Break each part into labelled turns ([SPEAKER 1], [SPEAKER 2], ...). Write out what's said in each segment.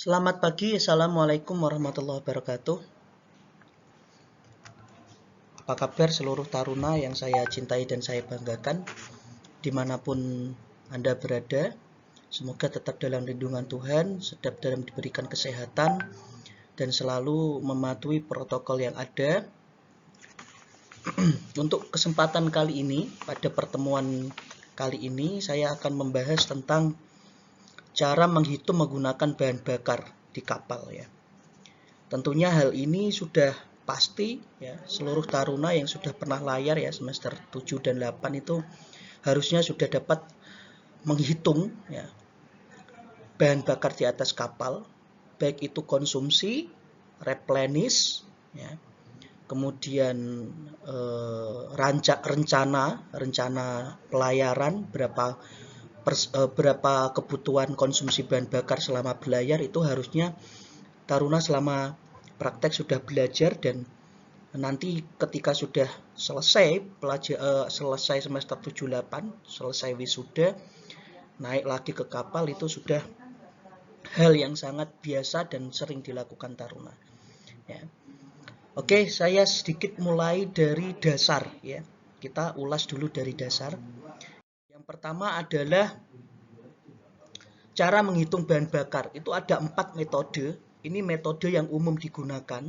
[SPEAKER 1] Selamat pagi, Assalamualaikum warahmatullahi wabarakatuh. Apa kabar seluruh taruna yang saya cintai dan saya banggakan, dimanapun Anda berada. Semoga tetap dalam lindungan Tuhan, tetap dalam diberikan kesehatan, dan selalu mematuhi protokol yang ada. Untuk kesempatan kali ini, pada pertemuan kali ini, saya akan membahas tentang cara menghitung menggunakan bahan bakar di kapal ya. Tentunya hal ini sudah pasti ya, seluruh taruna yang sudah pernah layar ya semester 7 dan 8 itu harusnya sudah dapat menghitung ya, bahan bakar di atas kapal, baik itu konsumsi, replenish ya, kemudian rencana pelayaran, berapa kebutuhan konsumsi bahan bakar selama berlayar. Itu harusnya taruna selama praktek sudah belajar, dan nanti ketika sudah selesai semester 7-8, selesai wisuda, naik lagi ke kapal, itu sudah hal yang sangat biasa dan sering dilakukan taruna ya. Oke, saya sedikit mulai dari dasar ya. Kita ulas dulu dari dasar. Yang pertama adalah cara menghitung bahan bakar. Itu ada 4 metode. Ini metode yang umum digunakan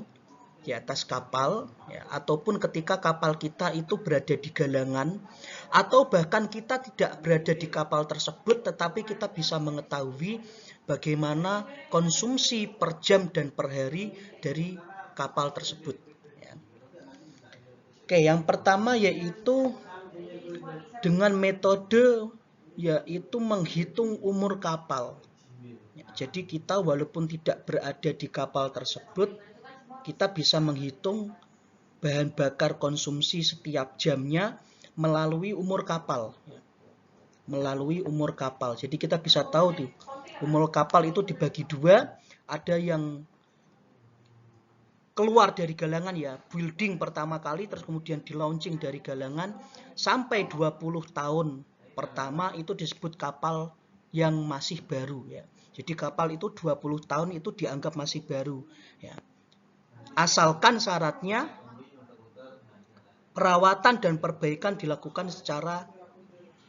[SPEAKER 1] di atas kapal ya, ataupun ketika kapal kita itu berada di galangan, atau bahkan kita tidak berada di kapal tersebut tetapi kita bisa mengetahui bagaimana konsumsi per jam dan per hari dari kapal tersebut ya. Oke, yang pertama yaitu dengan metode yaitu menghitung umur kapal. Jadi kita walaupun tidak berada di kapal tersebut, kita bisa menghitung bahan bakar konsumsi setiap jamnya melalui umur kapal. Jadi kita bisa tahu tuh, umur kapal itu dibagi dua, ada yang keluar dari galangan ya, building pertama kali, terus kemudian di launching dari galangan sampai 20 tahun pertama itu disebut kapal yang masih baru ya. Jadi kapal itu 20 tahun itu dianggap masih baru ya. Asalkan syaratnya perawatan dan perbaikan dilakukan secara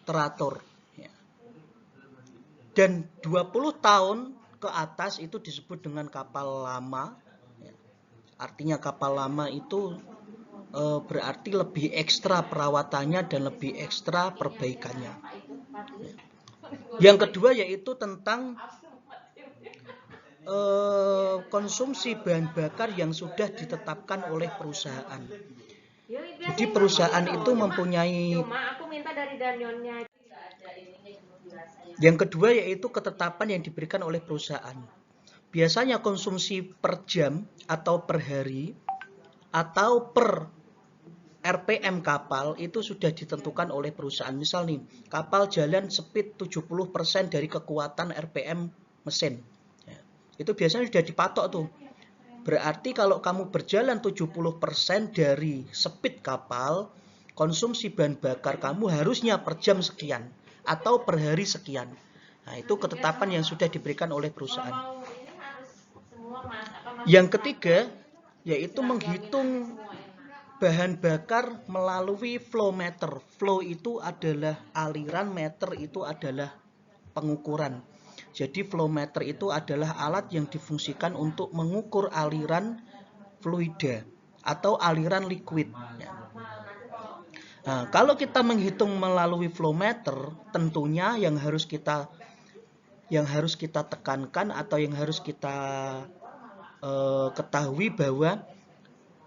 [SPEAKER 1] teratur ya. Dan 20 tahun ke atas itu disebut dengan kapal lama ya. Artinya kapal lama itu berarti lebih ekstra perawatannya dan lebih ekstra perbaikannya. Yang kedua yaitu tentang konsumsi bahan bakar yang sudah ditetapkan oleh perusahaan. Jadi perusahaan itu mempunyai, yang kedua yaitu ketetapan yang diberikan oleh perusahaan. Biasanya konsumsi per jam atau per hari atau per RPM kapal itu sudah ditentukan oleh perusahaan. Misal nih, kapal jalan speed 70% dari kekuatan RPM mesin. Ya, itu biasanya sudah dipatok tuh. Berarti kalau kamu berjalan 70% dari speed kapal, konsumsi bahan bakar kamu harusnya per jam sekian atau per hari sekian. Nah, itu ketetapan yang sudah diberikan oleh perusahaan. Yang ketiga yaitu menghitung bahan bakar melalui flow meter. Flow itu adalah aliran, meter itu adalah pengukuran. Jadi flow meter itu adalah alat yang difungsikan untuk mengukur aliran fluida atau aliran liquid. Nah, kalau kita menghitung melalui flow meter, tentunya yang harus kita tekankan atau yang harus kita ketahui bahwa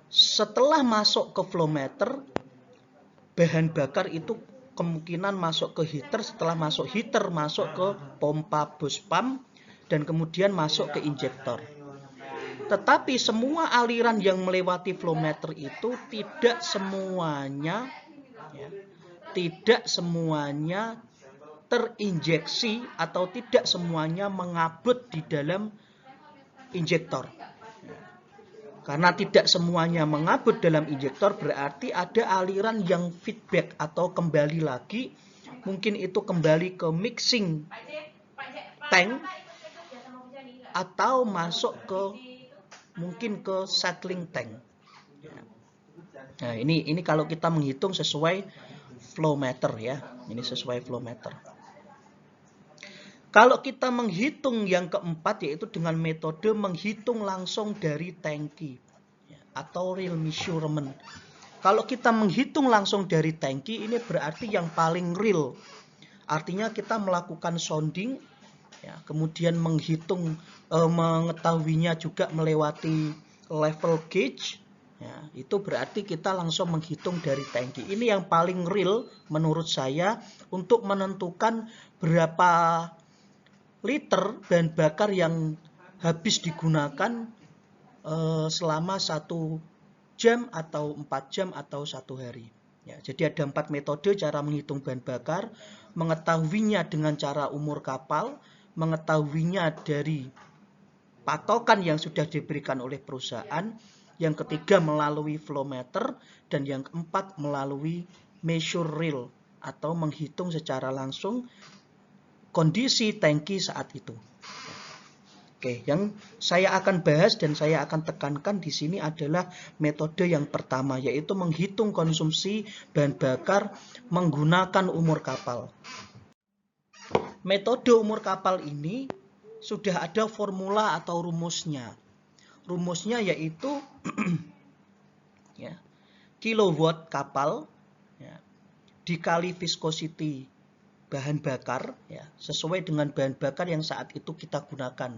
[SPEAKER 1] setelah masuk ke flow meter, bahan bakar itu kemungkinan masuk ke heater, setelah masuk heater masuk ke pompa bus pump, dan kemudian masuk ke injektor. Tetapi semua aliran yang melewati flow meter itu tidak semuanya terinjeksi atau tidak semuanya mengabut di dalam injektor. Karena tidak semuanya mengabut dalam injektor, berarti ada aliran yang feedback atau kembali lagi. Mungkin itu kembali ke mixing tank atau masuk ke mungkin ke cycling tank. Nah, ini kalau kita menghitung sesuai flow meter ya. Ini sesuai flow meter. Kalau kita menghitung yang keempat yaitu dengan metode menghitung langsung dari tangki atau real measurement. Kalau kita menghitung langsung dari tangki ini berarti yang paling real. Artinya kita melakukan sounding ya, kemudian menghitung mengetahuinya juga melewati level gauge. Ya, itu berarti kita langsung menghitung dari tangki. Ini yang paling real menurut saya untuk menentukan berapa liter bahan bakar yang habis digunakan selama 1 jam atau 4 jam atau 1 hari. Ya, jadi ada 4 metode cara menghitung bahan bakar, mengetahuinya dengan cara umur kapal, mengetahuinya dari patokan yang sudah diberikan oleh perusahaan, yang ketiga melalui flow meter, dan yang keempat melalui measure real atau menghitung secara langsung kondisi tangki saat itu. Oke, yang saya akan bahas dan saya akan tekankan di sini adalah metode yang pertama, yaitu menghitung konsumsi bahan bakar menggunakan umur kapal. Metode umur kapal ini sudah ada formula atau rumusnya. Rumusnya yaitu ya, kilowatt kapal ya, dikali viscosity bahan bakar ya, sesuai dengan bahan bakar yang saat itu kita gunakan,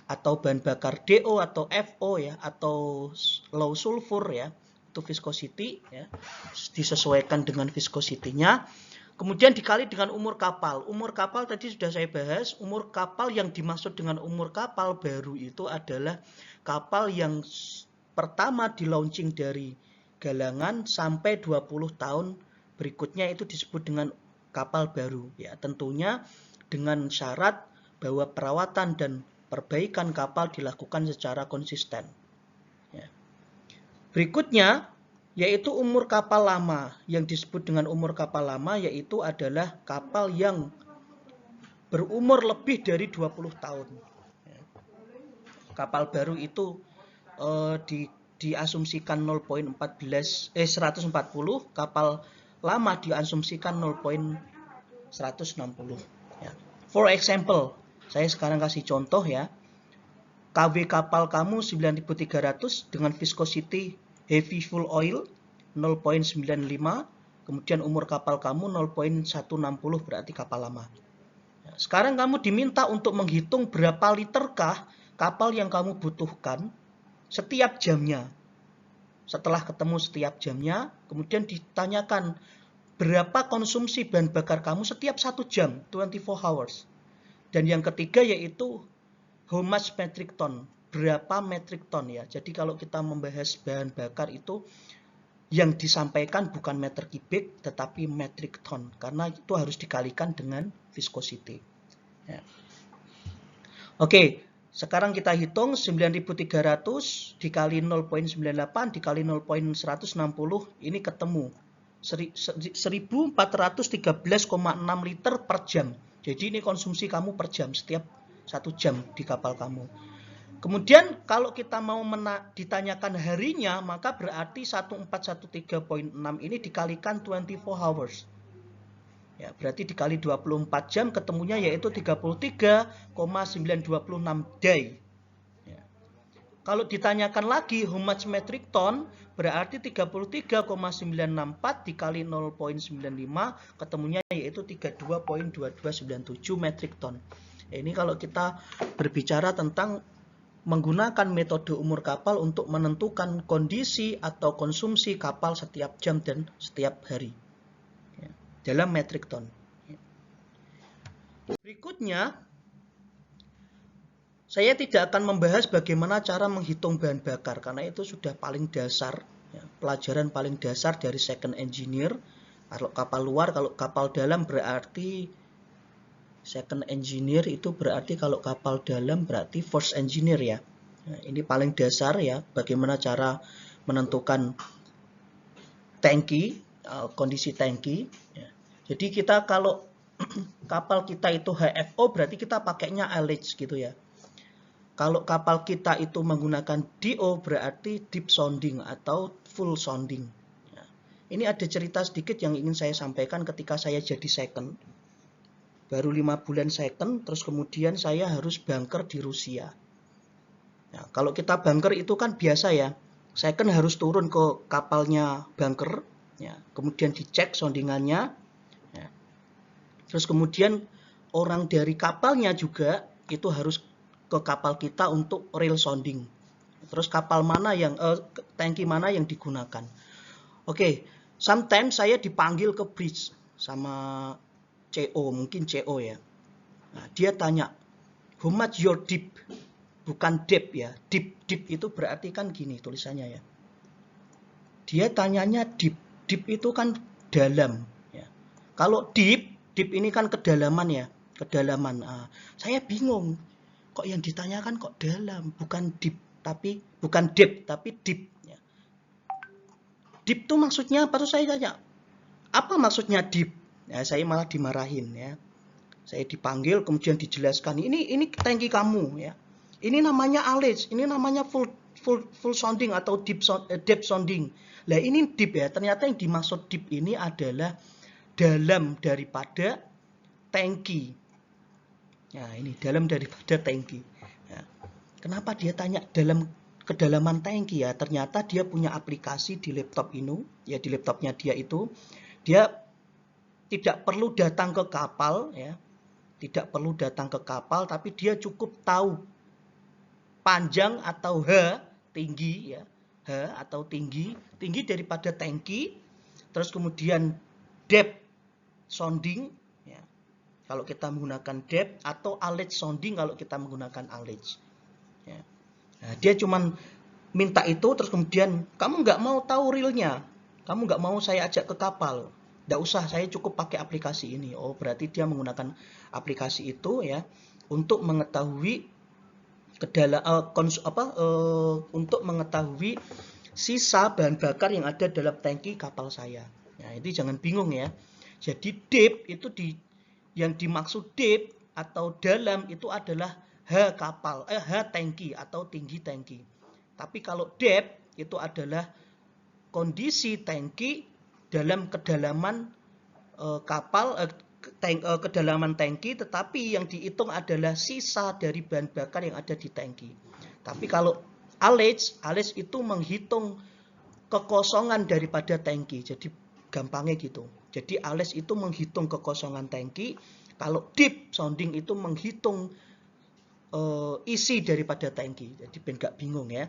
[SPEAKER 1] atau bahan bakar DO atau FO ya, atau low sulfur ya, itu viscosity ya, disesuaikan dengan viscosity-nya. Kemudian dikali dengan umur kapal. Umur kapal tadi sudah saya bahas. Umur kapal yang dimaksud dengan umur kapal baru itu adalah kapal yang pertama di launching dari galangan sampai 20 tahun berikutnya itu disebut dengan kapal baru. Ya, tentunya dengan syarat bahwa perawatan dan perbaikan kapal dilakukan secara konsisten. Ya. Berikutnya yaitu umur kapal lama. Yang disebut dengan umur kapal lama yaitu adalah kapal yang berumur lebih dari 20 tahun. Kapal baru itu diasumsikan 140, kapal lama diasumsikan 0,160. Ya. For example, saya sekarang kasih contoh ya. KW kapal kamu 9300 dengan viscosity heavy fuel oil 0,95, kemudian umur kapal kamu 0,160 berarti kapal lama. Sekarang kamu diminta untuk menghitung berapa literkah kapal yang kamu butuhkan setiap jamnya. Setelah ketemu setiap jamnya, kemudian ditanyakan berapa konsumsi bahan bakar kamu setiap 1 jam, 24 hours. Dan yang ketiga yaitu how much metric ton, berapa metric ton ya. Jadi kalau kita membahas bahan bakar itu yang disampaikan bukan meter kubik tetapi metric ton, karena itu harus dikalikan dengan viscosity. Ya. Oke, sekarang kita hitung 9300 dikali 0,98 dikali 0,160 ini ketemu 1413,6 liter per jam. Jadi ini konsumsi kamu per jam setiap 1 jam di kapal kamu. Kemudian kalau kita mau ditanyakan harinya, maka berarti 1413,6 ini dikalikan 24 hours. Ya, berarti dikali 24 jam ketemunya yaitu 33,926 day. Ya. Kalau ditanyakan lagi how much metric ton, berarti 33,964 dikali 0,95 ketemunya yaitu 32,2297 metric ton. Ini kalau kita berbicara tentang menggunakan metode umur kapal untuk menentukan kondisi atau konsumsi kapal setiap jam dan setiap hari ya, dalam metrik ton. Berikutnya, saya tidak akan membahas bagaimana cara menghitung bahan bakar karena itu sudah paling dasar, ya, pelajaran paling dasar dari second engineer. Kalau kapal luar, kalau kapal dalam berarti second engineer itu berarti kalau kapal dalam berarti first engineer ya. Nah, ini paling dasar ya, bagaimana cara menentukan tangki, kondisi tangki. Ya. Jadi kita kalau kapal kita itu HFO berarti kita pakainya LH gitu ya. Kalau kapal kita itu menggunakan DO berarti deep sounding atau full sounding. Ya. Ini ada cerita sedikit yang ingin saya sampaikan ketika saya jadi second. Baru 5 bulan second, terus kemudian saya harus bunker di Rusia. Ya, kalau kita bunker itu kan biasa ya, second harus turun ke kapalnya bunker, ya, kemudian dicek soundingannya, ya. Terus kemudian orang dari kapalnya juga itu harus ke kapal kita untuk real sounding. Terus kapal mana yang tangki mana yang digunakan. Oke, sometimes saya dipanggil ke bridge sama CO, mungkin CO ya. Nah, dia tanya, "How much your deep?" Bukan depth ya. Deep itu berarti kan gini tulisannya ya. Dia tanyanya deep. Deep itu kan dalam ya. Kalau deep ini kan kedalaman ya, kedalaman. Saya bingung. Kok yang ditanyakan kok dalam, bukan deep, tapi bukan depth, tapi deep. Ya. Deep itu maksudnya apa? Terus saya tanya, apa maksudnya deep? Ya, saya malah dimarahin ya. Saya dipanggil, kemudian dijelaskan, ini tangki kamu ya. Ini namanya ALEJ, ini namanya full sounding atau depth sounding. Lah ini deep ya. Ternyata yang dimaksud deep ini adalah dalam daripada tangki. Nah, ini dalam daripada tangki. Ya. Kenapa dia tanya dalam kedalaman tangki ya? Ternyata dia punya aplikasi di laptop ini, ya di laptopnya dia itu, dia tidak perlu datang ke kapal ya. Tidak perlu datang ke kapal, tapi dia cukup tahu panjang atau tinggi ya. Atau tinggi daripada tangki, terus kemudian depth sounding ya. Kalau kita menggunakan depth atau ALEJ sounding kalau kita menggunakan ALEJ. Ya. Nah, dia cuman minta itu terus kemudian kamu nggak mau tahu realnya, kamu nggak mau saya ajak ke kapal, nggak usah, saya cukup pakai aplikasi ini. Oh berarti dia menggunakan aplikasi itu ya untuk mengetahui untuk mengetahui sisa bahan bakar yang ada dalam tangki kapal saya. Nah itu jangan bingung ya. Jadi deep itu yang dimaksud deep atau dalam itu adalah kapal, tangki atau tinggi tangki. Tapi kalau depth itu adalah kondisi tangki dalam kedalaman kapal, kedalaman tangki, tetapi yang dihitung adalah sisa dari bahan bakar yang ada di tangki. Tapi kalau ALEJ itu menghitung kekosongan daripada tangki. Jadi gampangnya gitu. Jadi ALEJ itu menghitung kekosongan tangki. Kalau deep sounding itu menghitung isi daripada tangki. Jadi ben gak bingung ya.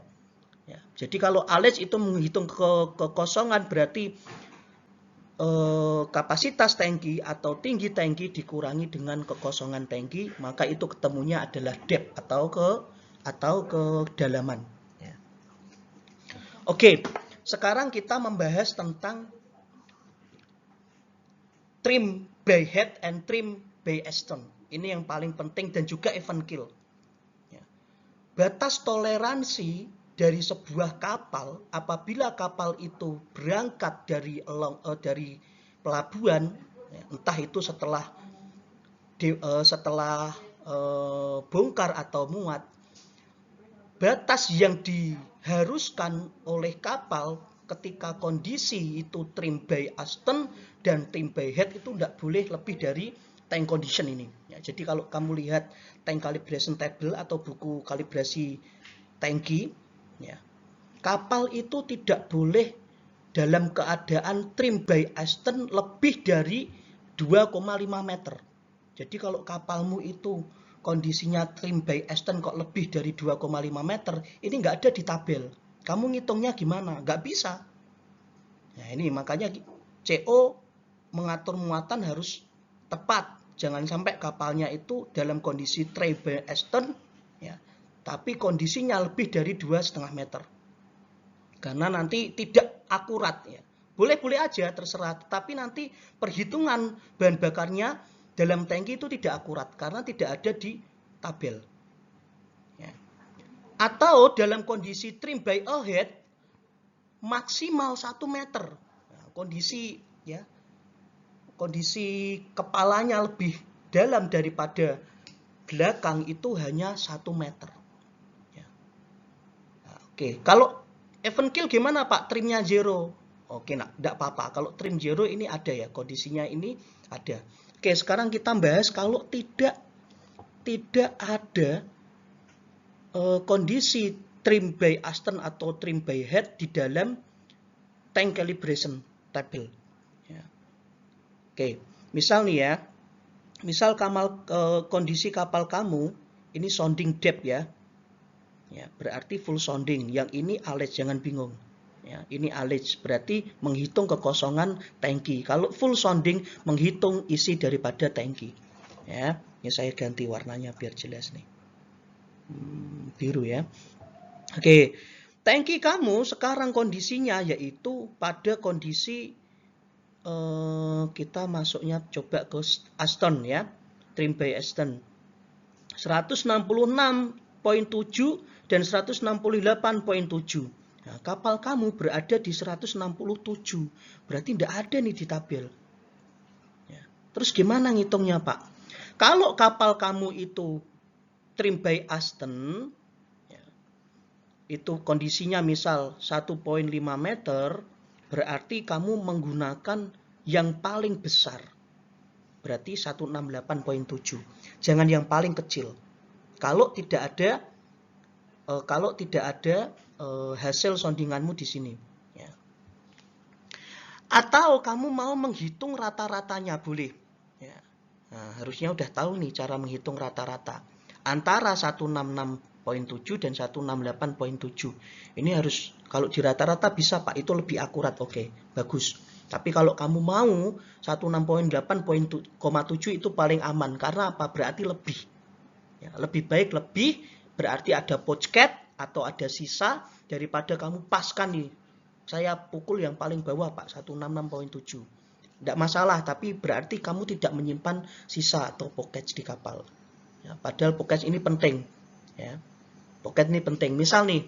[SPEAKER 1] Ya. Jadi kalau ALEJ itu menghitung kekosongan berarti kapasitas tangki atau tinggi tangki dikurangi dengan kekosongan tangki, maka itu ketemunya adalah depth atau kedalaman. Ya. Oke, sekarang kita membahas tentang trim by head and trim by astern. Ini yang paling penting dan juga even keel. Ya. Batas toleransi dari sebuah kapal apabila kapal itu berangkat dari pelabuhan, ya, entah itu setelah bongkar atau muat, batas yang diharuskan oleh kapal ketika kondisi itu trim by astern dan trim by head itu tidak boleh lebih dari tank condition ini. Ya, jadi kalau kamu lihat tank calibration table atau buku kalibrasi tangki, ya, kapal itu tidak boleh dalam keadaan trim by astern lebih dari 2,5 meter. Jadi kalau kapalmu itu kondisinya trim by astern kok lebih dari 2,5 meter, ini nggak ada di tabel. Kamu ngitungnya gimana? Nggak bisa. Nah ini makanya CO mengatur muatan harus tepat. Jangan sampai kapalnya itu dalam kondisi trim by astern, ya, tapi kondisinya lebih dari 2,5 meter. Karena nanti tidak akurat ya. Boleh-boleh aja terserah, tapi nanti perhitungan bahan bakarnya dalam tangki itu tidak akurat karena tidak ada di tabel. Ya. Atau dalam kondisi trim by head maksimal 1 meter. Nah, kondisi kepalanya lebih dalam daripada belakang itu hanya 1 meter. Oke, kalau even kill gimana Pak? Trimnya 0. Oke, nah, enggak apa-apa. Kalau trim 0 ini ada ya, kondisinya ini ada. Oke, sekarang kita bahas kalau tidak ada kondisi trim by Aston atau trim by head di dalam tank calibration table. Ya. Oke, misal nih ya, misal kondisi kapal kamu ini sounding depth ya. Ya, berarti full sounding. Yang ini ALEJ, jangan bingung. Ya, ini ALEJ berarti menghitung kekosongan tangki. Kalau full sounding menghitung isi daripada tangki. Ya, ini saya ganti warnanya biar jelas nih. Biru ya. Oke, tangki kamu sekarang kondisinya yaitu pada kondisi kita masuknya coba ke Aston ya, trim by Aston 166.7 dan 168.7. Nah, kapal kamu berada di 167, berarti tidak ada nih di tabel. Ya. Terus gimana ngitungnya Pak? Kalau kapal kamu itu trim by Aston, ya, itu kondisinya misal 1,5 meter, berarti kamu menggunakan yang paling besar. Berarti 168.7. Jangan yang paling kecil. Kalau tidak ada hasil soundinganmu di sini. Ya. Atau kamu mau menghitung rata-ratanya boleh. Ya. Nah, harusnya udah tahu nih cara menghitung rata-rata. Antara 166.7 dan 168.7. Ini harus, kalau di rata-rata bisa Pak, itu lebih akurat. Oke, bagus. Tapi kalau kamu mau 168.7 itu paling aman. Karena apa? Berarti lebih. Ya, lebih baik lebih, berarti ada pocket atau ada sisa daripada kamu paskan nih. Saya pukul yang paling bawah Pak, 166.7. Tidak masalah, tapi berarti kamu tidak menyimpan sisa atau pocket di kapal. Ya, padahal pocket ini penting. Ya. Pocket ini penting. Misal nih,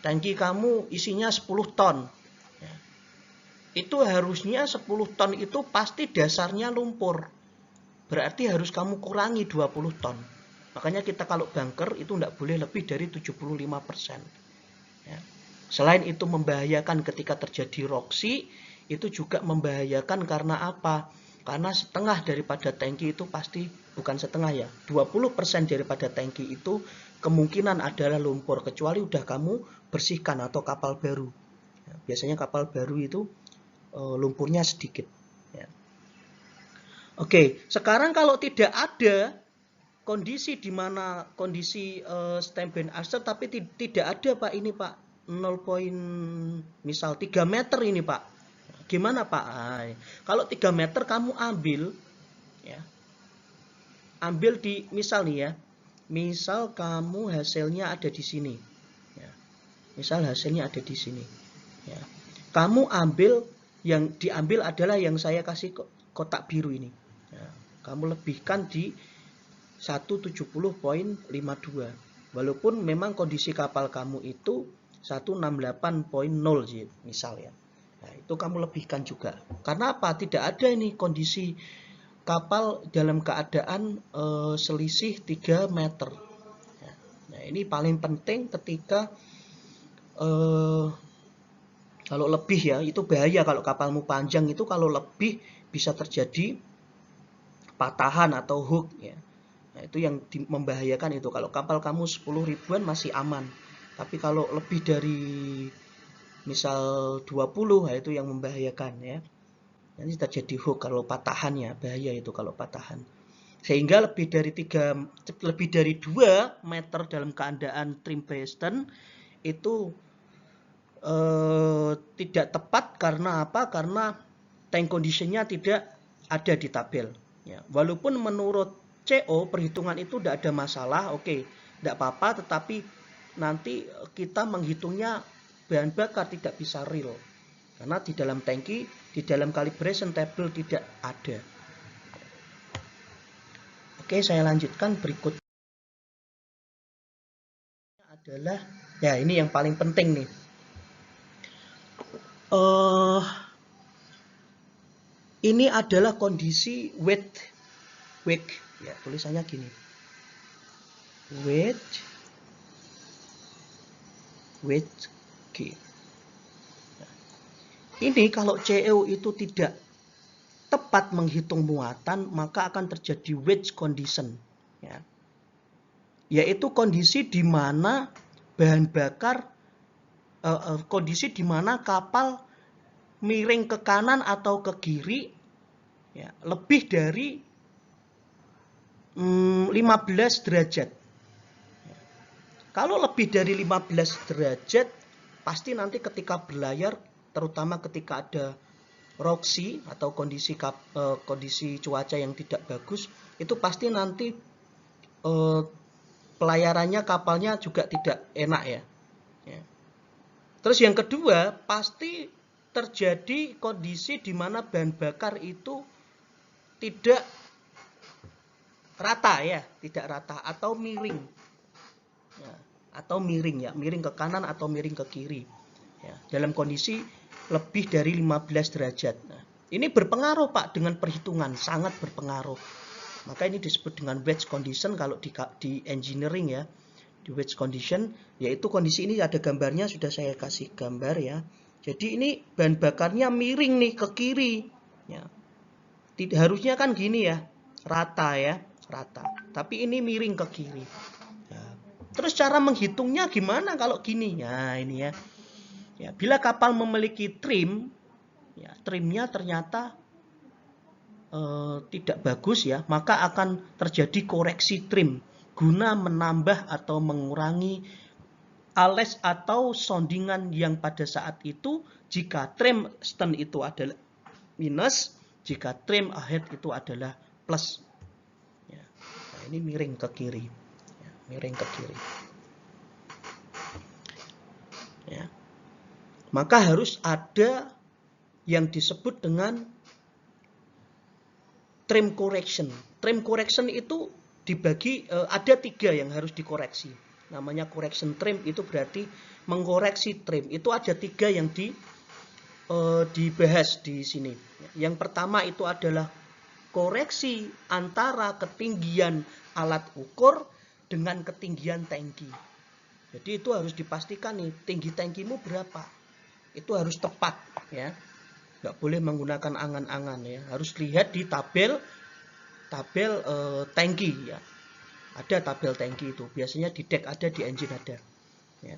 [SPEAKER 1] tangki kamu isinya 10 ton. Ya. Itu harusnya 10 ton itu pasti dasarnya lumpur. Berarti harus kamu kurangi 20 ton. Makanya kita kalau bunker itu tidak boleh lebih dari 75%. Ya. Selain itu membahayakan ketika terjadi roksi, itu juga membahayakan karena apa? Karena setengah daripada tangki itu pasti, bukan setengah ya, 20% daripada tangki itu kemungkinan adalah lumpur, kecuali udah kamu bersihkan atau kapal baru. Ya, biasanya kapal baru itu lumpurnya sedikit. Ya. Oke, sekarang kalau tidak ada kondisi di mana kondisi stand-by Aston tapi tidak ada Pak ini Pak 0, misal 3 meter ini Pak. Gimana Pak? Nah, kalau 3 meter kamu ambil ya. Ambil di misal nih ya. Misal kamu hasilnya ada di sini. Ya. Misal hasilnya ada di sini. Ya. Kamu ambil, yang diambil adalah yang saya kasih kotak biru ini. Ya. Kamu lebihkan di 170.52. Walaupun memang kondisi kapal kamu itu 168.0 misal ya. Nah, itu kamu lebihkan juga. Karena apa? Tidak ada ini kondisi kapal dalam keadaan selisih 3 meter. Nah, ini paling penting ketika kalau lebih ya, itu bahaya kalau kapalmu panjang itu kalau lebih bisa terjadi patahan atau hook ya. Nah, itu yang membahayakan itu. Kalau kapal kamu 10 ribuan masih aman. Tapi kalau lebih dari misal 20, nah itu yang membahayakan ya. Nanti terjadi hook kalau patahan ya, bahaya itu kalau patahan. Sehingga lebih dari 2 meter dalam keadaan trim by Aston itu tidak tepat karena apa? Karena tank conditionnya tidak ada di tabel. Ya, walaupun menurut CO perhitungan itu tidak ada masalah, oke, tidak apa-apa, tetapi nanti kita menghitungnya bahan bakar tidak bisa real karena di dalam tangki, di dalam calibration table tidak ada. Oke, saya lanjutkan. Berikutnya adalah ya ini yang paling penting nih. Ini adalah kondisi wake ya, tulisannya gini, wake wedge G. Ini kalau CEO itu tidak tepat menghitung muatan, maka akan terjadi wedge condition. Ya. Yaitu kondisi di mana bahan bakar, kondisi di mana kapal miring ke kanan atau ke kiri ya, lebih dari 15 derajat. Kalau lebih dari 15 derajat, pasti nanti ketika berlayar, terutama ketika ada roksi atau kondisi cuaca yang tidak bagus, itu pasti nanti pelayarannya kapalnya juga tidak enak ya. Terus yang kedua, pasti terjadi kondisi di mana bahan bakar itu tidak rata ya, tidak rata atau miring. Ya, atau miring ya, miring ke kanan atau miring ke kiri. Ya, dalam kondisi lebih dari 15 derajat. Nah, ini berpengaruh Pak dengan perhitungan, sangat berpengaruh. Maka ini disebut dengan wedge condition kalau di engineering ya. Di wedge condition, yaitu kondisi ini ada gambarnya, sudah saya kasih gambar ya. Jadi ini bahan bakarnya miring nih ke kiri. Ya. Harusnya kan gini ya, rata ya, rata. Tapi ini miring ke kiri. Ya. Terus cara menghitungnya gimana kalau gini? Nah ini ya. Ya, bila kapal memiliki trim, ya, trimnya ternyata tidak bagus ya, maka akan terjadi koreksi trim guna menambah atau mengurangi ales atau soundingan yang pada saat itu jika trim stern itu adalah minus, jika trim ahead itu adalah plus. Ya, nah ini miring ke kiri, ya, miring ke kiri. Ya. Maka harus ada yang disebut dengan trim correction. Trim correction itu dibagi, ada 3 yang harus dikoreksi. Namanya correction trim, itu berarti mengkoreksi trim. Itu ada 3 yang dibahas di sini. Yang pertama itu adalah koreksi antara ketinggian alat ukur dengan ketinggian tangki. Jadi itu harus dipastikan nih, tinggi tangkimu berapa. Itu harus tepat ya. Nggak boleh menggunakan angan-angan ya. Harus lihat di tabel tangki ya. Ada tabel tangki itu. Biasanya di deck ada, di engine ada. Ya.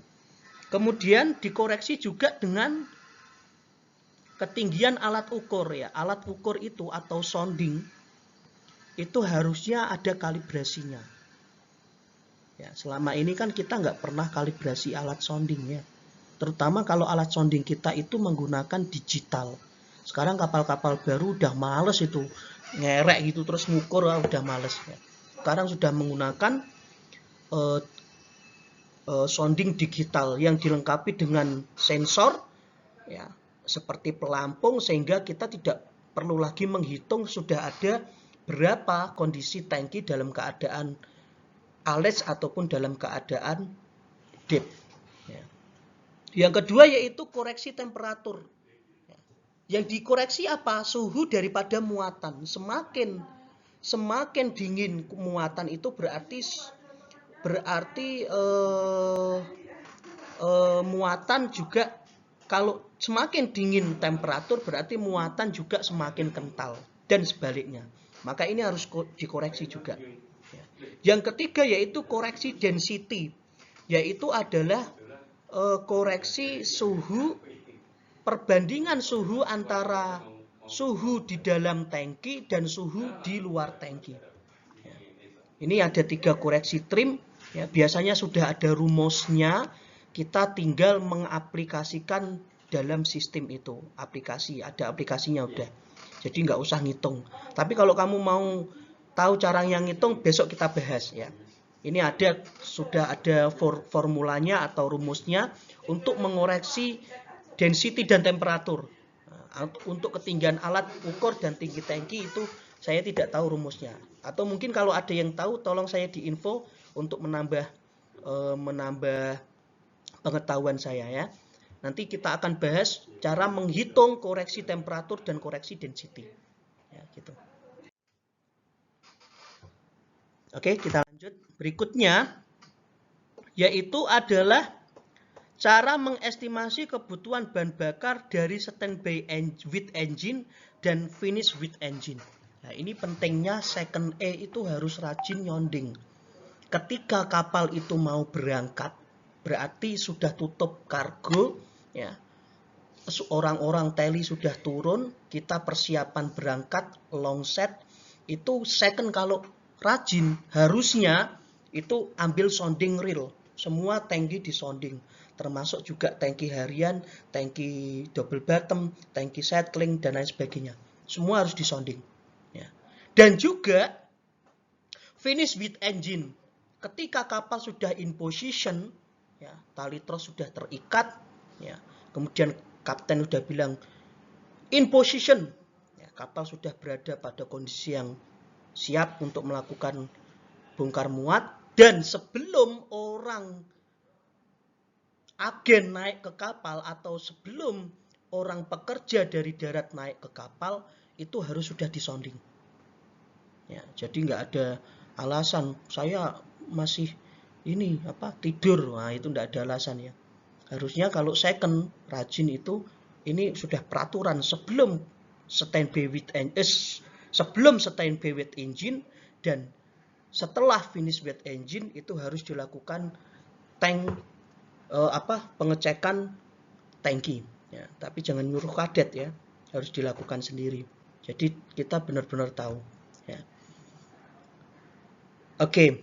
[SPEAKER 1] Kemudian dikoreksi juga dengan ketinggian alat ukur ya. Alat ukur itu atau sounding itu harusnya ada kalibrasinya. Ya, selama ini kan kita nggak pernah kalibrasi alat sounding ya. Terutama kalau alat sounding kita itu menggunakan digital. Sekarang kapal-kapal baru udah males itu. Ngerek gitu terus ngukur, udah males ya. Sekarang sudah menggunakan sounding digital yang dilengkapi dengan sensor ya, seperti pelampung, sehingga kita tidak perlu lagi menghitung sudah ada berapa kondisi tangki dalam keadaan ales ataupun dalam keadaan deep. Ya. Yang kedua yaitu koreksi temperatur. Yang dikoreksi apa? Suhu daripada muatan. Semakin dingin muatan itu berarti muatan juga, kalau semakin dingin temperatur berarti muatan juga semakin kental dan sebaliknya. Maka ini harus dikoreksi juga. Yang ketiga yaitu koreksi density, yaitu adalah koreksi suhu, perbandingan suhu antara suhu di dalam tangki dan suhu di luar tangki. Ini ada 3 koreksi trim. Ya, biasanya sudah ada rumusnya, kita tinggal mengaplikasikan dalam sistem itu. Ada aplikasinya udah. Jadi nggak usah ngitung. Tapi kalau kamu mau tahu cara yang ngitung, besok kita bahas ya. Ini sudah ada formulanya atau rumusnya untuk mengoreksi density dan temperatur. Untuk ketinggian alat ukur dan tinggi tangki itu saya tidak tahu rumusnya. Atau mungkin kalau ada yang tahu, tolong saya diinfo untuk menambah pengetahuan saya ya. Nanti kita akan bahas cara menghitung koreksi temperatur dan koreksi density. Ya, gitu. Oke, kita lanjut. Berikutnya yaitu adalah Cara mengestimasi kebutuhan bahan bakar dari standby with engine dan finish with engine. Nah, ini pentingnya second E itu harus rajin nyonding. Ketika kapal itu mau berangkat, berarti sudah tutup kargo, ya. Orang-orang teli sudah turun, kita persiapan berangkat, long set. Itu second kalau rajin, harusnya itu ambil sounding reel. Semua tangki disonding, termasuk juga tangki harian, tangki double bottom, tangki settling, dan lain sebagainya. Semua harus disonding. Ya. Dan juga finish with engine. Ketika kapal sudah in position, ya, tali tros sudah terikat, ya, kemudian kapten sudah bilang in position, ya, kapal sudah berada pada kondisi yang siap untuk melakukan bongkar muat, dan sebelum orang agen naik ke kapal atau sebelum orang pekerja dari darat naik ke kapal, itu harus sudah disonding. Ya, jadi nggak ada alasan saya masih ini tidur, nah itu nggak ada alasan ya. Harusnya kalau second rajin itu ini sudah peraturan sebelum standby with engine dan setelah finish with engine itu harus dilakukan pengecekan tangki. Ya, tapi jangan nyuruh kadet ya, harus dilakukan sendiri. Jadi kita benar-benar tahu. Ya. Oke,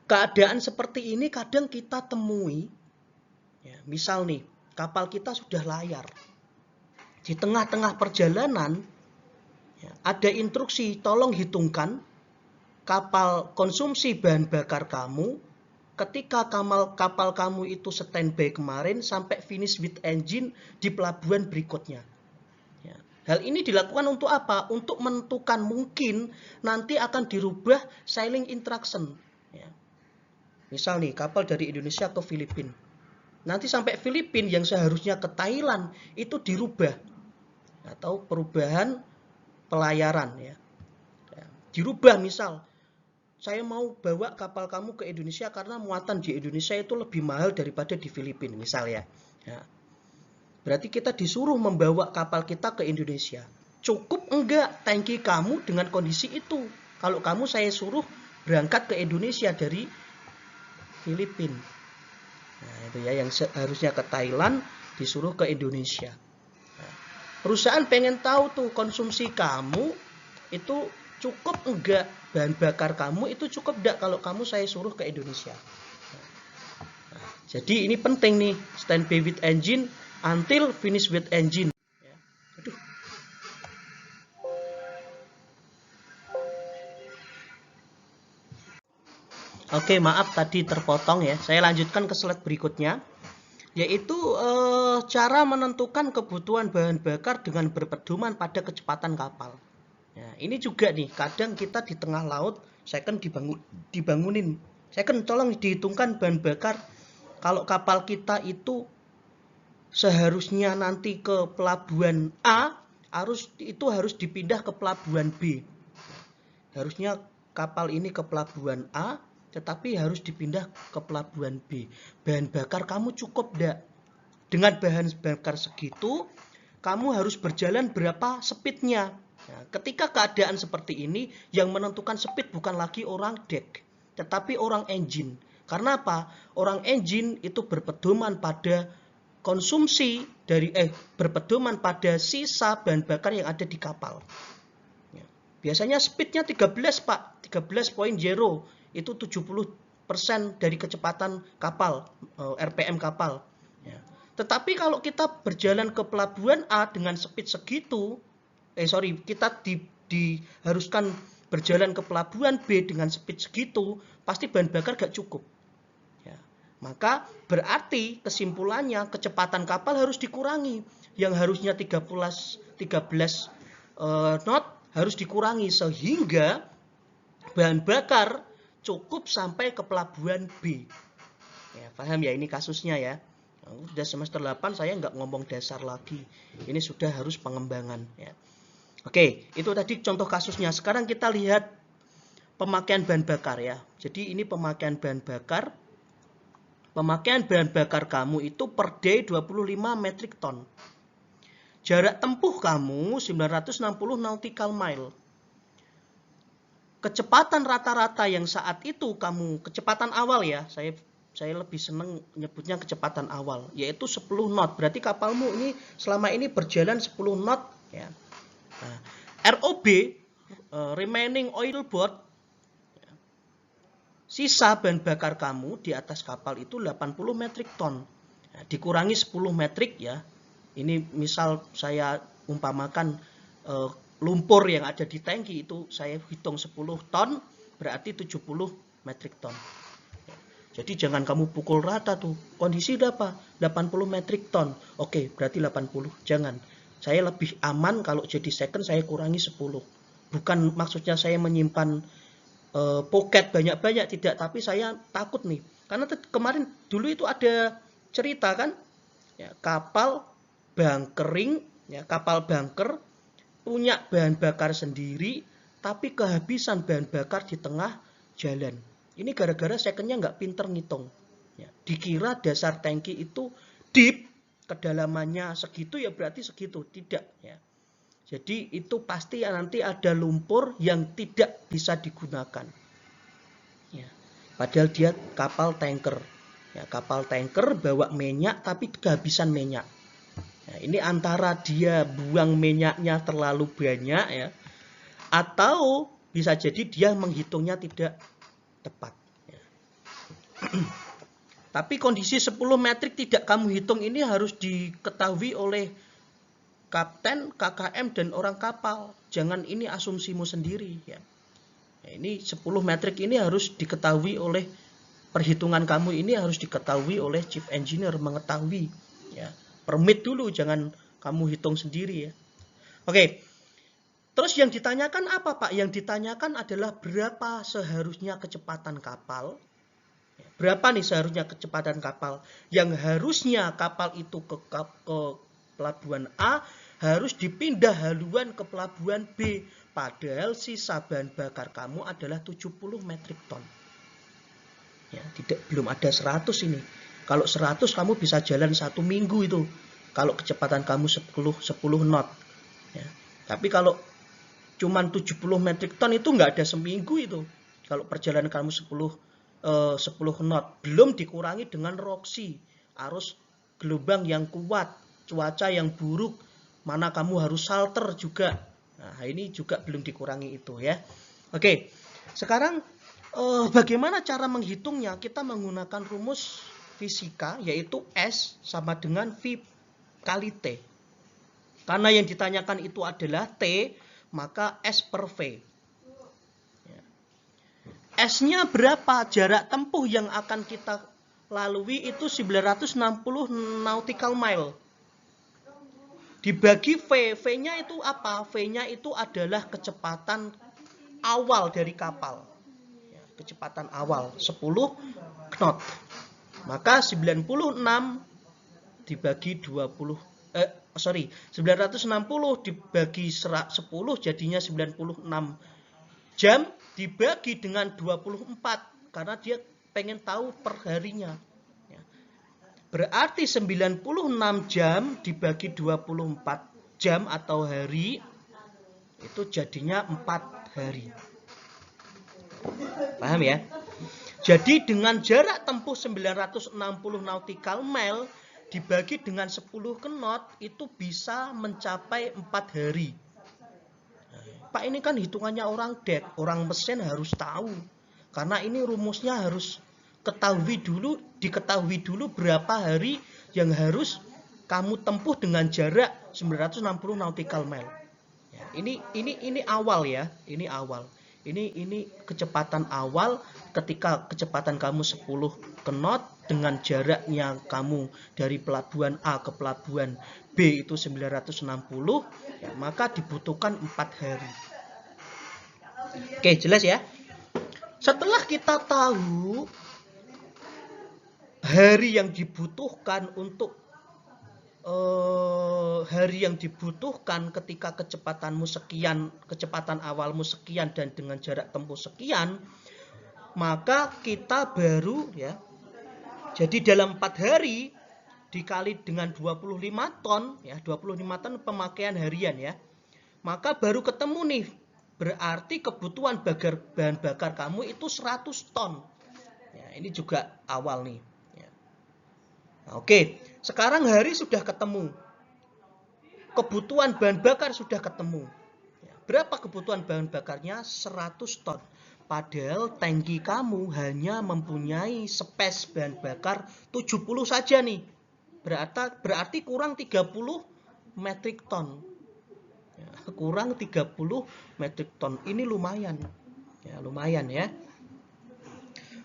[SPEAKER 1] keadaan seperti ini kadang kita temui. Ya, misal nih, kapal kita sudah layar. Di tengah-tengah perjalanan, ya, ada instruksi, tolong hitungkan kapal konsumsi bahan bakar kamu ketika kapal kamu itu standby kemarin sampai finish with engine di pelabuhan berikutnya. Ya. Hal ini dilakukan untuk apa? Untuk menentukan mungkin nanti akan dirubah sailing instruction. Ya. Misal nih, kapal dari Indonesia ke Filipina. Nanti sampai Filipina yang seharusnya ke Thailand itu dirubah atau perubahan pelayaran ya. Dirubah, misal saya mau bawa kapal kamu ke Indonesia karena muatan di Indonesia itu lebih mahal daripada di Filipina misal ya. Berarti kita disuruh membawa kapal kita ke Indonesia. Cukup enggak tangki kamu dengan kondisi itu? Kalau kamu saya suruh berangkat ke Indonesia dari Filipina. Nah, itu ya yang seharusnya ke Thailand disuruh ke Indonesia. Nah, perusahaan pengen tahu tuh konsumsi kamu itu cukup enggak, bahan bakar kamu itu cukup enggak kalau kamu saya suruh ke Indonesia. Nah, jadi ini penting nih, standby with engine until finish with engine. Ya. Aduh. Oke, maaf tadi terpotong ya. Saya lanjutkan ke slide berikutnya, yaitu cara menentukan kebutuhan bahan bakar dengan berpedoman pada kecepatan kapal. Ya, ini juga nih, kadang kita di tengah laut, second dibangunin. Second, tolong dihitungkan bahan bakar. Kalau kapal kita itu seharusnya nanti ke pelabuhan A, harus dipindah ke pelabuhan B. Harusnya kapal ini ke pelabuhan A, tetapi harus dipindah ke pelabuhan B. Bahan bakar kamu cukup enggak? Dengan bahan bakar segitu, kamu harus berjalan berapa speednya. Nah, ketika keadaan seperti ini, yang menentukan speed bukan lagi orang deck, tetapi orang engine. Karena apa? Orang engine itu berpedoman pada konsumsi berpedoman pada sisa bahan bakar yang ada di kapal. Ya. Biasanya speednya 13 Pak, 13.0 itu 70% dari kecepatan kapal, RPM kapal. Ya. Tetapi kalau kita berjalan ke pelabuhan A dengan speed segitu, kita diharuskan berjalan ke pelabuhan B dengan speed segitu, pasti bahan bakar gak cukup. Ya. Maka berarti kesimpulannya kecepatan kapal harus dikurangi. Yang harusnya 13 knot harus dikurangi sehingga bahan bakar cukup sampai ke pelabuhan B. Ya, paham ya ini kasusnya ya. Sudah semester 8 saya nggak ngomong dasar lagi. Ini sudah harus pengembangan ya. Oke, itu tadi contoh kasusnya. Sekarang kita lihat pemakaian bahan bakar ya. Jadi ini pemakaian bahan bakar. Pemakaian bahan bakar kamu itu per day 25 metric ton. Jarak tempuh kamu 960 nautical mile. Kecepatan rata-rata yang saat itu kamu, kecepatan awal ya, saya lebih senang nyebutnya kecepatan awal, yaitu 10 knot. Berarti kapalmu ini selama ini berjalan 10 knot ya. Nah, ROB, remaining oil board, sisa bahan bakar kamu di atas kapal itu 80 metric ton. Nah, dikurangi 10 metrik ya. Ini misal saya umpamakan lumpur yang ada di tangki itu saya hitung 10 ton, berarti 70 metrik ton. Jadi jangan kamu pukul rata tuh. Kondisi udah apa? 80 metrik ton. Oke, berarti 80. Jangan. Saya lebih aman kalau jadi second saya kurangi 10. Bukan maksudnya saya menyimpan pocket banyak-banyak, tidak, tapi saya takut nih karena kemarin dulu itu ada cerita kan ya, kapal bunkering ya, kapal bunker punya bahan bakar sendiri tapi kehabisan bahan bakar di tengah jalan. Ini gara-gara secondnya nggak pinter ngitung ya, dikira dasar tangki itu deep, kedalamannya segitu ya berarti segitu, tidak ya. Jadi itu pasti nanti ada lumpur yang tidak bisa digunakan. Ya, padahal dia kapal tanker. Ya, kapal tanker bawa minyak tapi kehabisan minyak. Ya, ini antara dia buang minyaknya terlalu banyak ya, atau bisa jadi dia menghitungnya tidak tepat. Ya. Tapi kondisi 10 metrik tidak kamu hitung ini harus diketahui oleh kapten, KKM, dan orang kapal. Jangan ini asumsimu sendiri ya. Nah, ini 10 metrik ini harus diketahui oleh, perhitungan kamu ini harus diketahui oleh chief engineer, mengetahui ya. Permit dulu, jangan kamu hitung sendiri ya. Oke. Terus yang ditanyakan apa Pak? Yang ditanyakan adalah berapa seharusnya kecepatan kapal. Berapa nih seharusnya kecepatan kapal? Yang harusnya kapal itu ke pelabuhan A harus dipindah haluan ke pelabuhan B. Padahal sisa bahan bakar kamu adalah 70 metrik ton. Ya, belum ada 100 ini. Kalau 100 kamu bisa jalan 1 minggu itu. Kalau kecepatan kamu 10 knot. Ya. Tapi kalau cuman 70 metrik ton itu nggak ada seminggu itu. Kalau perjalanan kamu 10 knot. Belum dikurangi dengan roksi. Arus gelombang yang kuat. Cuaca yang buruk. Mana kamu harus salter juga. Nah, ini juga belum dikurangi itu ya. Oke, sekarang bagaimana cara menghitungnya? Kita menggunakan rumus fisika, yaitu S sama dengan V kali T. Karena yang ditanyakan itu adalah T, maka S per V. S-nya berapa? Jarak tempuh yang akan kita lalui itu 960 nautical mile. Dibagi V, V-nya itu apa? V-nya itu adalah kecepatan awal dari kapal. Ya, kecepatan awal 10 knot. Maka 96 dibagi 960 dibagi 10 jadinya 96 jam dibagi dengan 24 karena dia pengen tahu per harinya. Berarti 96 jam dibagi 24 jam atau hari itu jadinya 4 hari. Paham ya? Jadi dengan jarak tempuh 960 nautical mile dibagi dengan 10 knot itu bisa mencapai 4 hari. Pak, ini kan hitungannya orang dek, orang mesin harus tahu. Karena ini rumusnya harus diketahui dulu berapa hari yang harus kamu tempuh dengan jarak 960 nautical mile. Ya, ini awal ya, ini awal. Ini kecepatan awal ketika kecepatan kamu 10 knot dengan jaraknya kamu dari pelabuhan A ke pelabuhan B itu 960, ya, maka dibutuhkan 4 hari. Oke, jelas ya? Setelah kita tahu hari yang dibutuhkan untuk hari yang dibutuhkan ketika kecepatanmu sekian, kecepatan awalmu sekian dan dengan jarak tempuh sekian, maka kita baru ya Jadi dalam 4 hari dikali dengan 25 ton, ya 25 ton pemakaian harian ya. Maka baru ketemu nih, berarti kebutuhan bahan bakar kamu itu 100 ton. Ya, ini juga awal nih. Ya. Nah, oke, sekarang hari sudah ketemu. Kebutuhan bahan bakar sudah ketemu. Ya, berapa kebutuhan bahan bakarnya? 100 ton. Padahal tangki kamu hanya mempunyai space bahan bakar 70 saja nih. Berarti kurang 30 metric ton. Ya, kurang 30 metric ton. Ini lumayan. Ya, lumayan ya.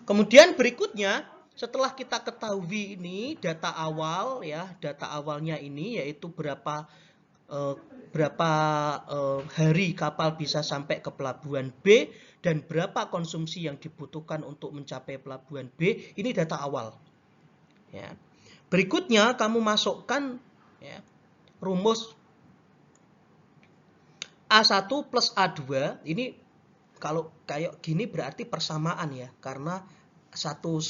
[SPEAKER 1] Kemudian berikutnya, setelah kita ketahui ini data awal ya, data awalnya ini yaitu berapa hari kapal bisa sampai ke pelabuhan B dan berapa konsumsi yang dibutuhkan untuk mencapai pelabuhan B. Ini data awal. Ya. Berikutnya kamu masukkan ya, rumus A1 plus A2. Ini kalau kayak gini berarti persamaan ya, karena satu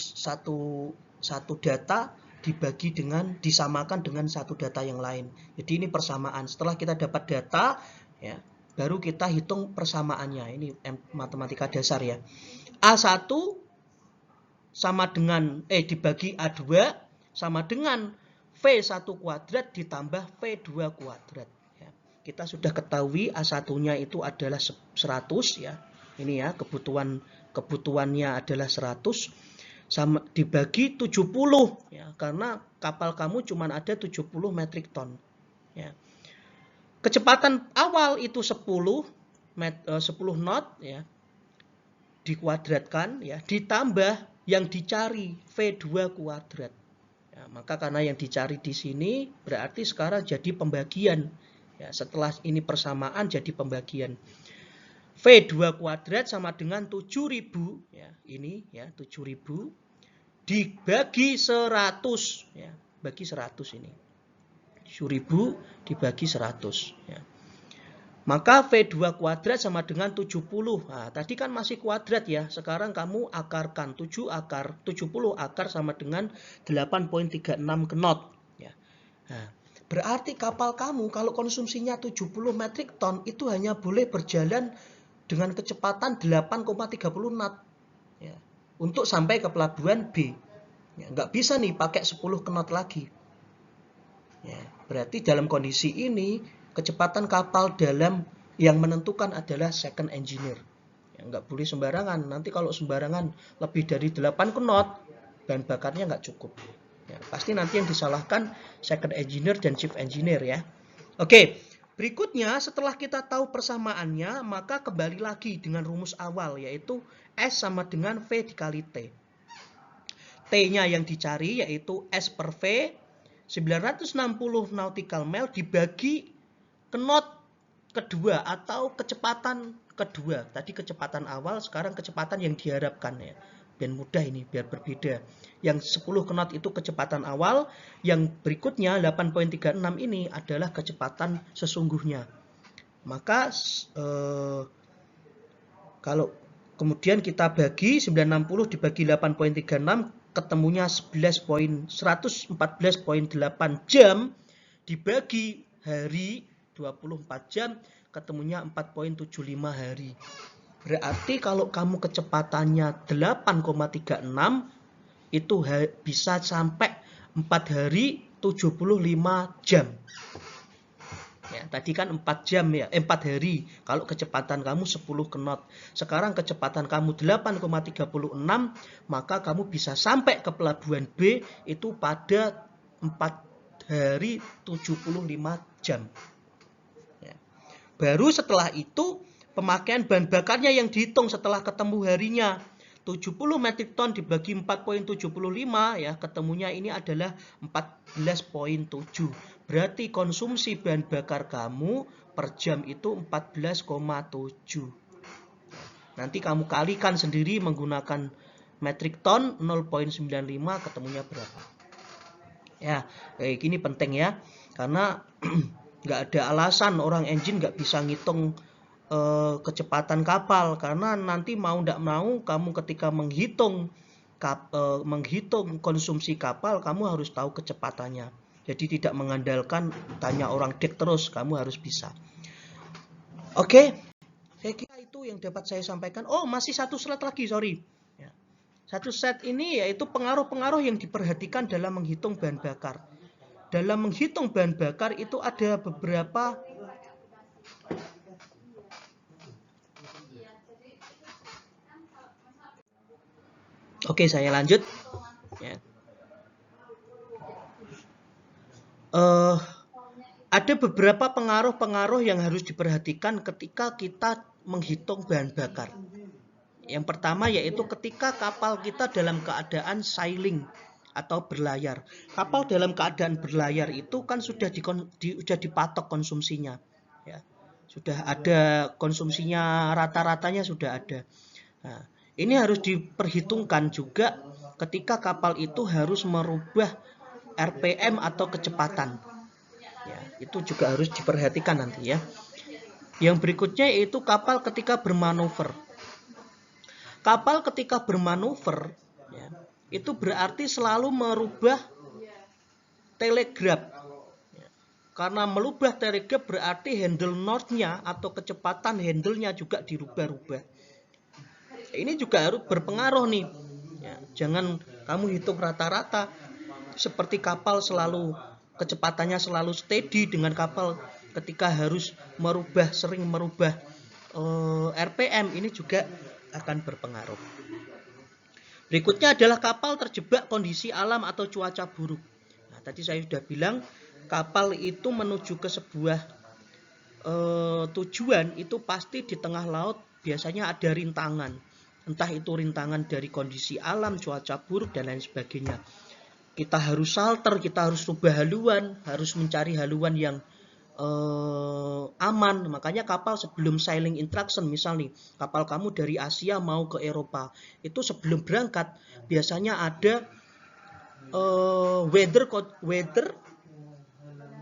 [SPEAKER 1] data dibagi dengan disamakan dengan satu data yang lain. Jadi ini persamaan. Setelah kita dapat data ya, baru kita hitung persamaannya. Ini matematika dasar ya. A1 sama dengan dibagi A2 sama dengan V1 kuadrat ditambah V2 kuadrat ya. Kita sudah ketahui A1-nya itu adalah 100 ya. Ini ya, kebutuhannya adalah 100 sama dibagi 70 ya, karena kapal kamu cuma ada 70 metrik ton ya. Kecepatan awal itu 10 knot ya, dikuadratkan ya, ditambah yang dicari V2 kuadrat ya, maka karena yang dicari di sini berarti sekarang jadi pembagian ya, setelah ini persamaan jadi pembagian. V2 kuadrat sama dengan 7.000 ya, ini ya 7.000 dibagi 100 ya, bagi 100 ini. 7.000 dibagi 100 ya. Maka V2 kuadrat sama dengan 70. Nah, tadi kan masih kuadrat ya. Sekarang kamu akarkan 70 akar sama dengan 8.36 knot ya. Nah, berarti kapal kamu kalau konsumsinya 70 metrik ton itu hanya boleh berjalan dengan kecepatan 8,30 knot ya, untuk sampai ke pelabuhan B. Ya, nggak bisa nih pakai 10 knot lagi. Ya, berarti dalam kondisi ini kecepatan kapal dalam yang menentukan adalah second engineer. Ya, nggak boleh sembarangan. Nanti kalau sembarangan lebih dari 8 knot, bahan bakarnya nggak cukup. Ya, pasti nanti yang disalahkan second engineer dan chief engineer ya. Oke, berikutnya setelah kita tahu persamaannya, maka kembali lagi dengan rumus awal yaitu S sama dengan V dikali T. T-nya yang dicari yaitu S per V 960 nautical mile dibagi knot kedua atau kecepatan kedua. Tadi kecepatan awal, sekarang kecepatan yang diharapkan ya. Biar mudah ini, biar berbeda. Yang 10 knot itu kecepatan awal, yang berikutnya 8.36 ini adalah kecepatan sesungguhnya. Maka kalau kemudian kita bagi 960 dibagi 8.36 ketemunya 114.8 jam dibagi hari 24 jam ketemunya 4.75 hari. Berarti kalau kamu kecepatannya 8,36 itu bisa sampai 4 hari 75 jam. Ya, tadi kan 4 jam ya, 4 hari kalau kecepatan kamu 10 knot. Sekarang kecepatan kamu 8,36, maka kamu bisa sampai ke pelabuhan B itu pada 4 hari 75 jam. Ya. Baru setelah itu pemakaian bahan bakarnya yang dihitung setelah ketemu harinya. 70 metrik ton dibagi 4.75 ya, ketemunya ini adalah 14.7. Berarti konsumsi bahan bakar kamu per jam itu 14,7. Nanti kamu kalikan sendiri menggunakan metrik ton 0.95 ketemunya berapa. Ya, kayak gini penting ya. Karena nggak ada alasan orang engine nggak bisa ngitung kecepatan kapal, karena nanti mau tidak mau kamu ketika menghitung menghitung konsumsi kapal, kamu harus tahu kecepatannya. Jadi tidak mengandalkan tanya orang dek terus, kamu harus bisa. Oke, saya kira itu yang dapat saya sampaikan. Oh, masih satu slide lagi, sorry. Ya. Satu set ini yaitu pengaruh-pengaruh yang diperhatikan dalam menghitung bahan bakar. Dalam menghitung bahan bakar itu ada beberapa Oke, saya lanjut. Ya. Ada beberapa pengaruh-pengaruh yang harus diperhatikan ketika kita menghitung bahan bakar. Yang pertama yaitu ketika kapal kita dalam keadaan sailing atau berlayar. Kapal dalam keadaan berlayar itu kan sudah dipatok konsumsinya. Ya. Sudah ada konsumsinya, rata-ratanya sudah ada. Nah, ini harus diperhitungkan juga ketika kapal itu harus merubah RPM atau kecepatan. Ya, itu juga harus diperhatikan nanti ya. Yang berikutnya yaitu kapal ketika bermanuver. Kapal ketika bermanuver ya, itu berarti selalu merubah telegraf. Ya, karena merubah telegraf berarti handle north-nya atau kecepatan handle-nya juga dirubah-rubah. Ini juga harus berpengaruh nih. Ya, jangan kamu hitung rata-rata seperti kapal selalu kecepatannya selalu steady dengan kapal ketika harus sering merubah RPM, ini juga akan berpengaruh. Berikutnya adalah kapal terjebak kondisi alam atau cuaca buruk. Nah, tadi saya sudah bilang kapal itu menuju ke sebuah tujuan itu pasti di tengah laut biasanya ada rintangan. Entah itu rintangan dari kondisi alam, cuaca buruk, dan lain sebagainya. Kita harus salter, kita harus rubah haluan, harus mencari haluan yang aman. Makanya kapal sebelum sailing instruction, misalnya kapal kamu dari Asia mau ke Eropa, itu sebelum berangkat biasanya ada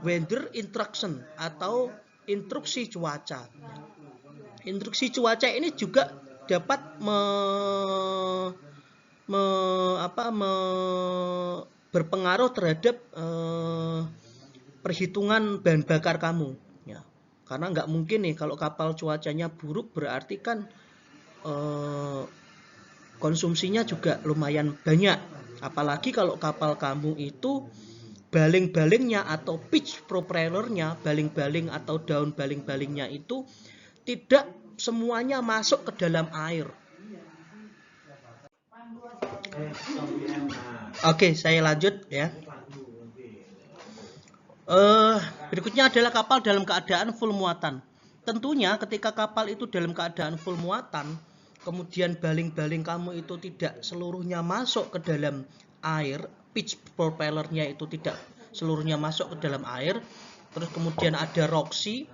[SPEAKER 1] weather instruction atau instruksi cuaca. Instruksi cuaca ini juga dapat berpengaruh terhadap perhitungan bahan bakar kamu ya. Karena nggak mungkin nih kalau kapal cuacanya buruk berarti kan konsumsinya juga lumayan banyak, apalagi kalau kapal kamu itu baling-balingnya atau pitch propellernya, baling-baling atau daun baling-balingnya itu tidak semuanya masuk ke dalam air. Oke, saya lanjut ya. Berikutnya adalah kapal dalam keadaan full muatan. Tentunya ketika kapal itu dalam keadaan full muatan, kemudian baling-baling kamu itu tidak seluruhnya masuk ke dalam air, pitch propellernya itu tidak seluruhnya masuk ke dalam air, terus kemudian ada roksi,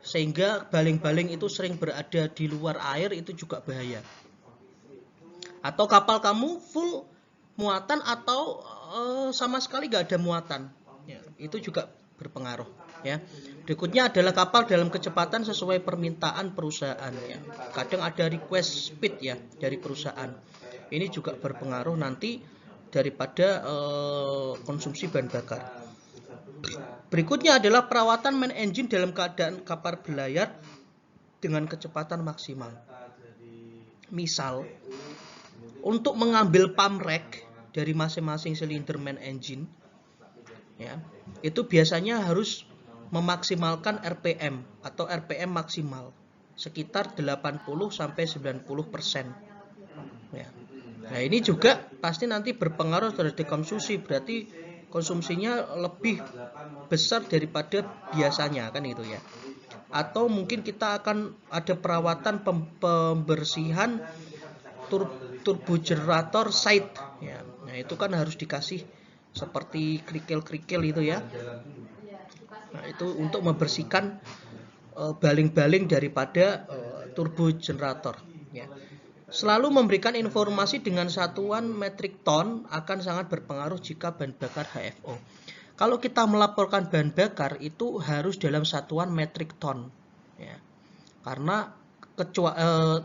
[SPEAKER 1] sehingga baling-baling itu sering berada di luar air, itu juga bahaya. Atau kapal kamu full muatan atau sama sekali gak ada muatan, ya, itu juga berpengaruh ya. Berikutnya adalah kapal dalam kecepatan sesuai permintaan perusahaan ya. Kadang ada request speed ya dari perusahaan. Ini juga berpengaruh nanti daripada konsumsi bahan bakar. Berikutnya adalah perawatan main engine dalam keadaan kapal berlayar dengan kecepatan maksimal. Misal untuk mengambil pump rack dari masing-masing silinder main engine ya, itu biasanya harus memaksimalkan RPM atau RPM maksimal sekitar 80-90% ya. Nah, ini juga pasti nanti berpengaruh terhadap konsumsi, berarti konsumsinya lebih besar daripada biasanya kan itu ya. Atau mungkin kita akan ada perawatan pembersihan turbogenerator side ya. Nah, itu kan harus dikasih seperti kerikil-kerikil itu ya. Nah, itu untuk membersihkan baling-baling daripada turbogenerator ya. Selalu memberikan informasi dengan satuan metrik ton akan sangat berpengaruh jika bahan bakar HFO. Kalau kita melaporkan bahan bakar itu harus dalam satuan metrik ton ya. Karena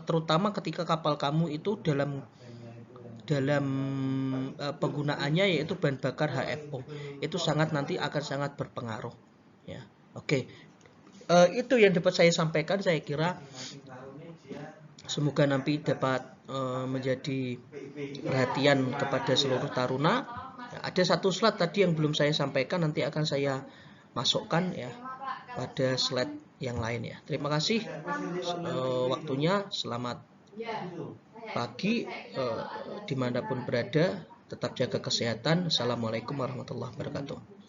[SPEAKER 1] terutama ketika kapal kamu itu dalam penggunaannya, yaitu bahan bakar HFO. Itu nanti akan sangat berpengaruh. Ya, oke. Itu yang dapat saya sampaikan. Saya kira semoga nanti dapat menjadi perhatian kepada seluruh taruna. Ada satu slide tadi yang belum saya sampaikan, nanti akan saya masukkan ya pada slide yang lain ya. Terima kasih waktunya. Selamat pagi dimanapun berada. Tetap jaga kesehatan. Assalamualaikum warahmatullahi wabarakatuh.